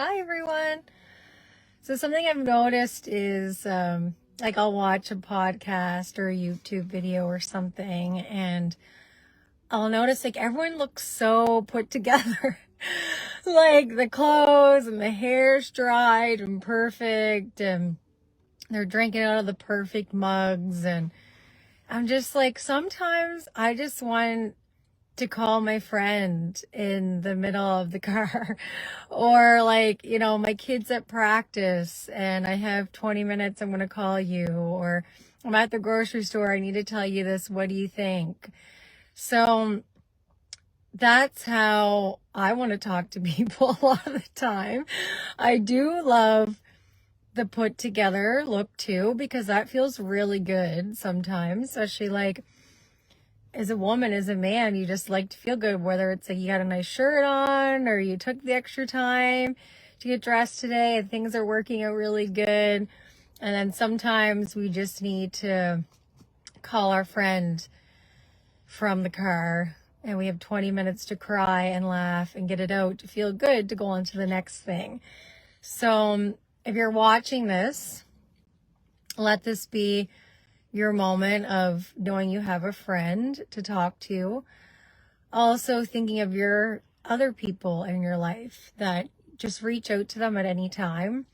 Hi everyone. So something I've noticed is like I'll watch a podcast or a YouTube video or something and I'll notice like everyone looks so put together. Like the clothes and the hair's dried and perfect and they're drinking out of the perfect mugs, and I'm just like, sometimes I just want to call my friend in the middle of the car or like, my kids at practice and I have 20 minutes, I'm going to call you, or I'm at the grocery store, I need to tell you this, what do you think? So that's how I want to talk to people a lot of the time. I do love the put together look too, because that feels really good sometimes, especially like as a woman, as a man, you just like to feel good, whether it's like you got a nice shirt on or you took the extra time to get dressed today and things are working out really good. And then sometimes we just need to call our friend from the car and we have 20 minutes to cry and laugh and get it out to feel good to go on to the next thing. So if you're watching this, let this be your moment of knowing you have a friend to talk to. Also thinking of your other people in your life that just reach out to them at any time.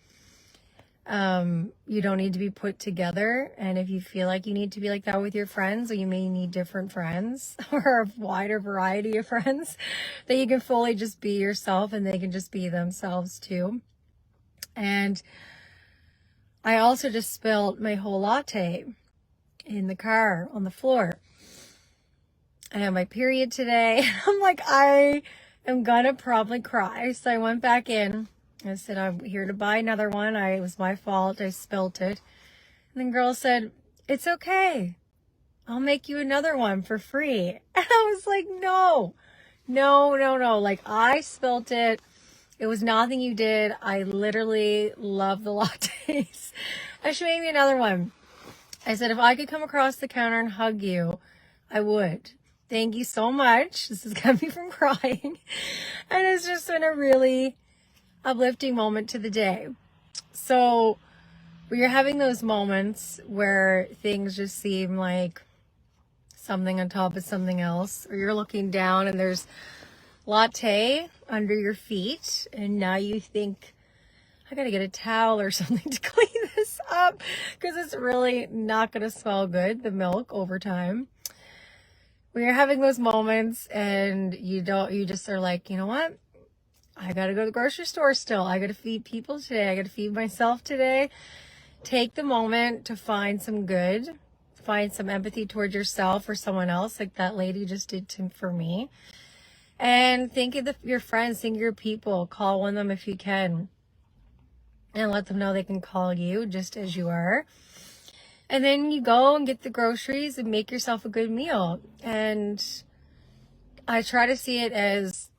You don't need to be put together. And if you feel like you need to be like that with your friends, or you may need different friends or a wider variety of friends, that you can fully just be yourself and they can just be themselves too. And I also just spilled my whole latte in the car on the floor. I had my period today. I'm like, I am gonna probably cry. So I went back in. I said, I'm here to buy another one. It was my fault. I spilt it. And the girl said, it's okay. I'll make you another one for free. And I was like, no. Like, I spilt it. It was nothing you did. I literally love the lattes. And she made me another one. I said, if I could come across the counter and hug you, I would. Thank you so much. This has kept me from crying. And it's just been a really uplifting moment to the day. So when you're having those moments where things just seem like something on top of something else, or you're looking down and there's latte under your feet, and now you think, I gotta get a towel or something to clean this up because it's really not gonna smell good, the milk, over time. When you're having those moments and you just are like, you know what? I gotta go to the grocery store still. I gotta feed people today. I gotta feed myself today. Take the moment to find some good, find some empathy towards yourself or someone else, like that lady just did for me. And think of your friends, think of your people. Call one of them if you can. And let them know they can call you just as you are. And then you go and get the groceries and make yourself a good meal. And I try to see it as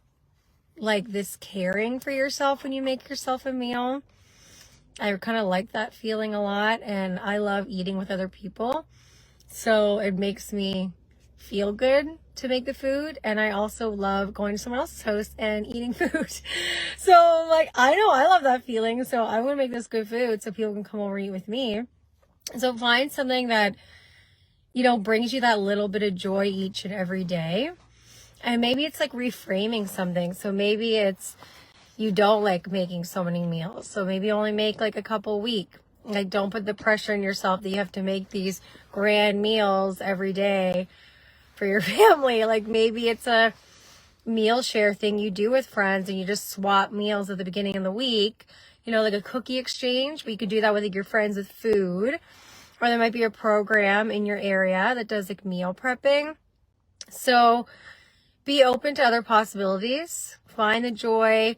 like this caring for yourself when you make yourself a meal. I kind of like that feeling a lot, and I love eating with other people. So it makes me feel good to make the food, and I also love going to someone else's house and eating food. So like, I know I love that feeling, so I want to make this good food so people can come over and eat with me. So find something that, brings you that little bit of joy each and every day. And maybe it's like reframing something. So maybe it's, you don't like making so many meals, so maybe only make like a couple a week. Like, don't put the pressure on yourself that you have to make these grand meals every day for your family. Like, maybe it's a meal share thing you do with friends and you just swap meals at the beginning of the week, like a cookie exchange, but you could do that with like your friends with food. Or there might be a program in your area that does like meal prepping. So be open to other possibilities, find the joy,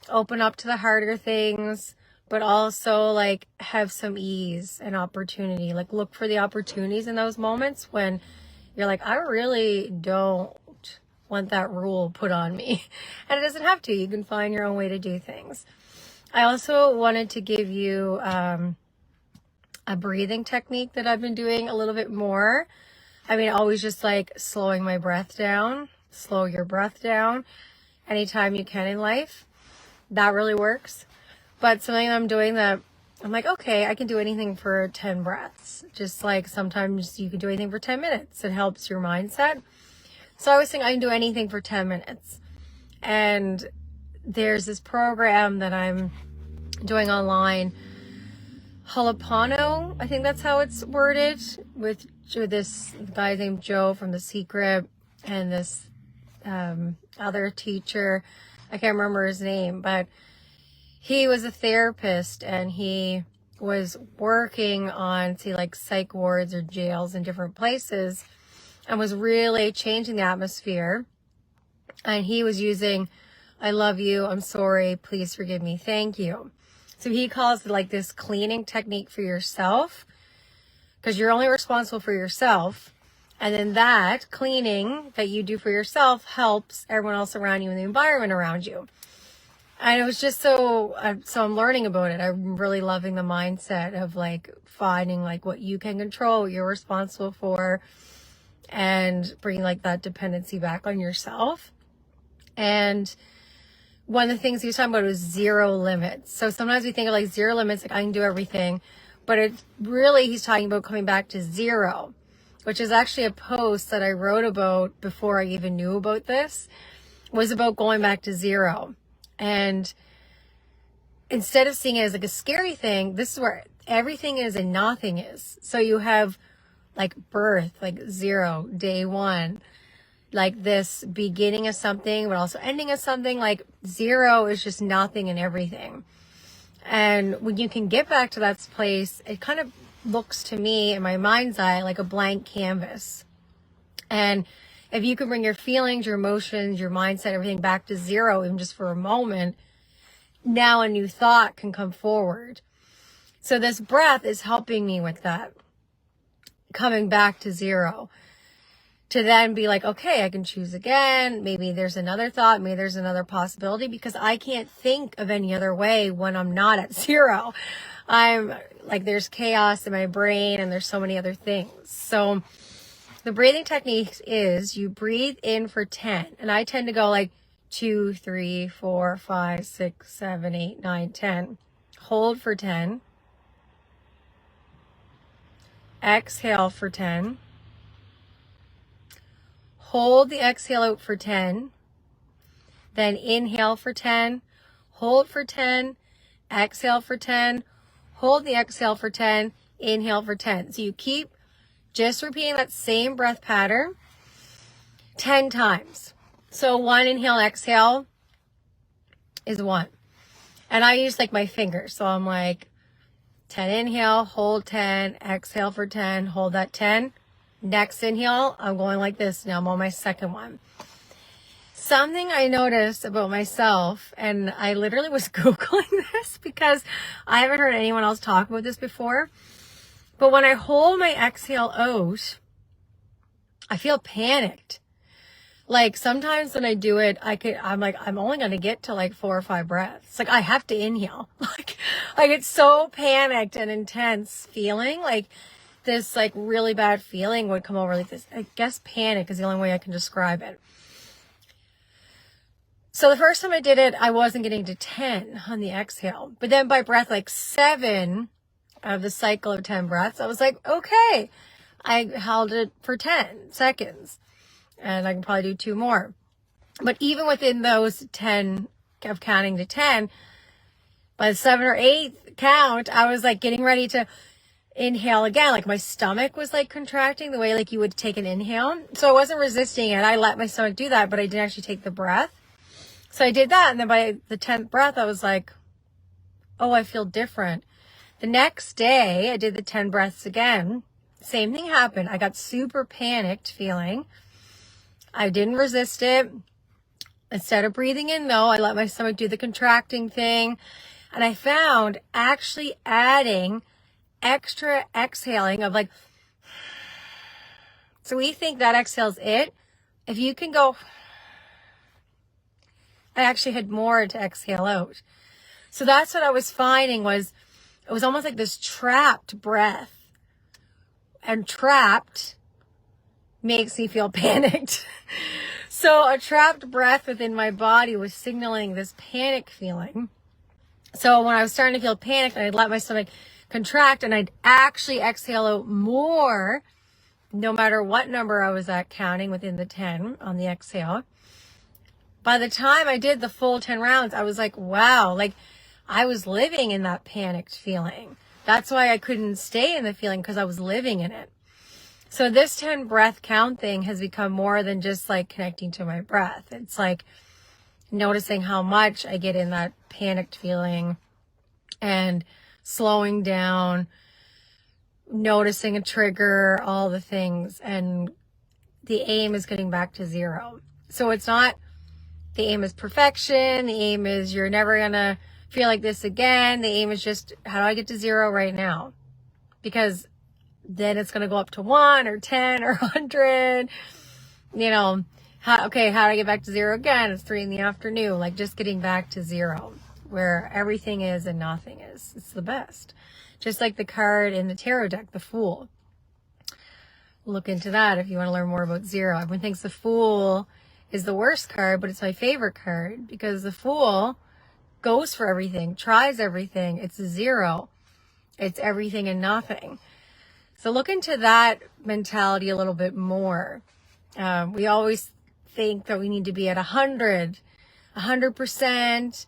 open up to the harder things, but also like have some ease and opportunity. Like, look for the opportunities in those moments when you're like, I really don't want that rule put on me. And it doesn't have to. You can find your own way to do things. I also wanted to give you a breathing technique that I've been doing a little bit more. Always just like slowing my breath down. Slow your breath down anytime you can in life. that really works. But something I'm doing that I'm like, okay, I can do anything for 10 breaths. Just like sometimes you can do anything for 10 minutes. It helps your mindset. So I was thinking I can do anything for 10 minutes. And there's this program that I'm doing online, Jalapeno, I think that's how it's worded, with this guy named Joe from The Secret and this other teacher. I can't remember his name, but he was a therapist and he was working on, say, like psych wards or jails in different places and was really changing the atmosphere. And he was using, I love you, I'm sorry, please forgive me, thank you. So he calls it like this cleaning technique for yourself, because you're only responsible for yourself. And then that cleaning that you do for yourself helps everyone else around you and the environment around you. And it was just so I'm learning about it. I'm really loving the mindset of like finding like what you can control, what you're responsible for, and bringing like that dependency back on yourself. And one of the things he was talking about was zero limits. So sometimes we think of like zero limits, like I can do everything, but it really, he's talking about coming back to zero, which is actually a post that I wrote about before I even knew about this, was about going back to zero. And instead of seeing it as like a scary thing, this is where everything is and nothing is. So you have like birth, like 0, day 1, like this beginning of something, but also ending of something. Like 0 is just nothing and everything. And when you can get back to that place, it kind of looks to me in my mind's eye like a blank canvas. And if you can bring your feelings, your emotions, your mindset, everything back to 0, even just for a moment, now a new thought can come forward. So this breath is helping me with that, coming back to 0, to then be like, okay, I can choose again. Maybe there's another thought. Maybe there's another possibility, because I can't think of any other way when I'm not at 0. I'm like, there's chaos in my brain and there's so many other things. So the breathing technique is you breathe in for 10. And I tend to go like 2, 3, 4, 5, 6, 7, 8, 9, 10. Hold for 10. Exhale for 10. Hold the exhale out for 10. Then inhale for 10. Hold for 10. Exhale for 10. Hold the exhale for 10. Inhale for 10. So you keep just repeating that same breath pattern 10 times. So 1 inhale, exhale is 1. And I use like my fingers. So I'm like 10 inhale, hold 10, exhale for 10, hold that 10. Next inhale, I'm going like this. Now I'm on my second one. Something I noticed about myself, and I literally was Googling this because I haven't heard anyone else talk about this before. But when I hold my exhale out, I feel panicked. Like sometimes when I do it, I'm like, I'm only going to get to like 4 or 5 breaths. Like I have to inhale. Like I get so panicked and intense feeling, like this like really bad feeling would come over, like this, I guess panic is the only way I can describe it. So the first time I did it, I wasn't getting to 10 on the exhale. But then by breath like 7 of the cycle of 10 breaths, I was like, okay, I held it for 10 seconds and I can probably do 2 more. But even within those 10 of counting to 10, by the 7th or 8th count, I was like getting ready to inhale again. Like my stomach was like contracting the way like you would take an inhale. So I wasn't resisting it. I let my stomach do that, but I didn't actually take the breath. So I did that. And then by the 10th breath, I was like, oh, I feel different. The next day I did the 10 breaths again. Same thing happened. I got super panicked feeling. I didn't resist it. Instead of breathing in though, I let my stomach do the contracting thing. And I found actually adding extra exhaling of like, so we think that exhale's it. If you can go, I actually had more to exhale out. So that's what I was finding was, it was almost like this trapped breath. And trapped makes me feel panicked. So a trapped breath within my body was signaling this panic feeling. So when I was starting to feel panicked, I'd let my stomach contract and I'd actually exhale out more, no matter what number I was at counting within the 10 on the exhale. By the time I did the full 10 rounds, I was like, wow, like I was living in that panicked feeling. That's why I couldn't stay in the feeling, because I was living in it. So this 10 breath count thing has become more than just like connecting to my breath. It's like noticing how much I get in that panicked feeling and slowing down, noticing a trigger, all the things. And the aim is getting back to 0. So it's not, the aim is perfection. The aim is you're never going to feel like this again. The aim is just, how do I get to 0 right now? Because then it's going to go up to 1 or 10 or 100. You know, how do I get back to 0 again? It's 3 in the afternoon. Like just getting back to 0, where everything is and nothing is. It's the best. Just like the card in the tarot deck, the Fool. Look into that if you want to learn more about 0. Everyone thinks the Fool is the worst card, but it's my favorite card, because the Fool goes for everything, tries everything. It's a 0. It's everything and nothing. So look into that mentality a little bit more. We always think that we need to be at 100%,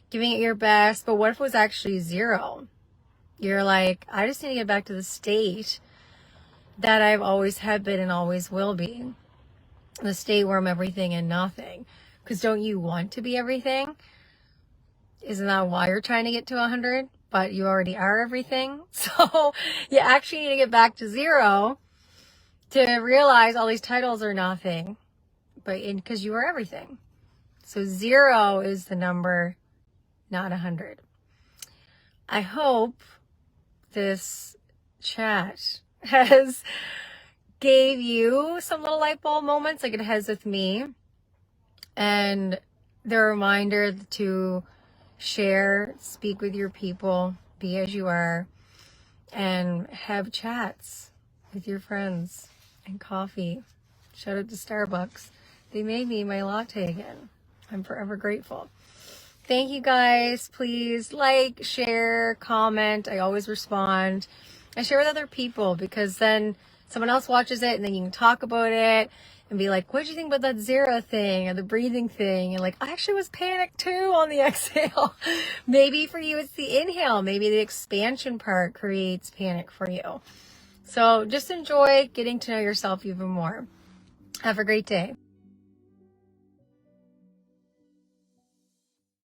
giving it your best. But what if it was actually 0? You're like, I just need to get back to the state that I've always have been and always will be. The state where I'm everything and nothing. Because don't you want to be everything? Isn't that why you're trying to get to 100? But you already are everything. So you actually need to get back to 0 to realize all these titles are nothing, but because you are everything. So 0 is the number, not 100. I hope this chat has gave you some little light bulb moments like it has with me, and the reminder to share, speak with your people, be as you are, and have chats with your friends and coffee. Shout out to Starbucks. They made me my latte again. I'm forever grateful. Thank you guys. Please like, share, comment. I always respond. I share with other people, because then someone else watches it and then you can talk about it and be like, what did you think about that 0 thing or the breathing thing? And like, I actually was panicked too on the exhale. Maybe for you, it's the inhale. Maybe the expansion part creates panic for you. So just enjoy getting to know yourself even more. Have a great day.